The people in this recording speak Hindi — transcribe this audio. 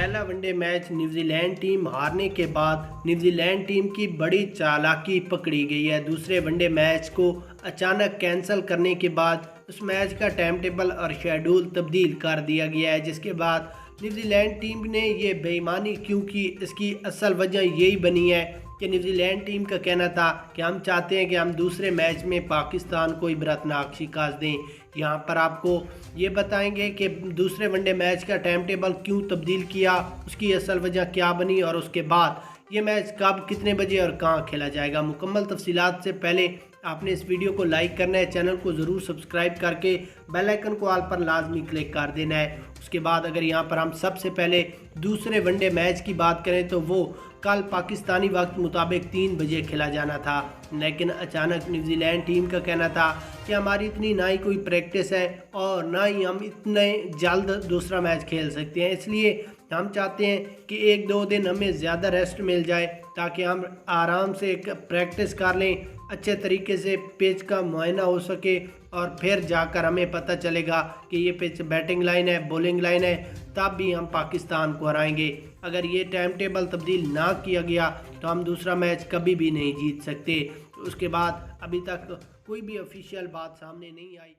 पहला वनडे मैच न्यूजीलैंड टीम हारने के बाद न्यूजीलैंड टीम की बड़ी चालाकी पकड़ी गई है। दूसरे वनडे मैच को अचानक कैंसिल करने के बाद उस मैच का टाइम टेबल और शेड्यूल तब्दील कर दिया गया है, जिसके बाद न्यूजीलैंड टीम ने ये बेईमानी क्यों की, इसकी असल वजह यही बनी है कि न्यूजीलैंड टीम का कहना था कि हम चाहते हैं कि हम दूसरे मैच में पाकिस्तान को इबरतनाक शिकस्त दें। यहाँ पर आपको ये बताएंगे कि दूसरे वनडे मैच का टाइम टेबल क्यों तब्दील किया, उसकी असल वजह क्या बनी और उसके बाद ये मैच कब, कितने बजे और कहाँ खेला जाएगा। मुकम्मल तफसीलात से पहले आपने इस वीडियो को लाइक करना है, चैनल को ज़रूर सब्सक्राइब करके बेल आइकन को ऑल पर लाजमी क्लिक कर देना है। उसके बाद अगर यहाँ पर हम सबसे पहले दूसरे वनडे मैच की बात करें तो वो कल पाकिस्तानी वक्त मुताबिक 3 बजे खेला जाना था, लेकिन अचानक न्यूजीलैंड टीम का कहना था कि हमारी इतनी ना ही कोई प्रैक्टिस है और ना ही हम इतने जल्द दूसरा मैच खेल सकते हैं, इसलिए हम चाहते हैं कि 1-2 दिन हमें ज़्यादा रेस्ट मिल जाए ताकि हम आराम से एक प्रैक्टिस कर लें, अच्छे तरीके से पिच का मुआयना हो सके और फिर जाकर हमें पता चलेगा कि ये पिच बैटिंग लाइन है, बॉलिंग लाइन है, तब भी हम पाकिस्तान को हराएंगे। अगर ये टाइम टेबल तब्दील ना किया गया तो हम दूसरा मैच कभी भी नहीं जीत सकते। तो उसके बाद अभी तक कोई भी ऑफिशियल बात सामने नहीं आई।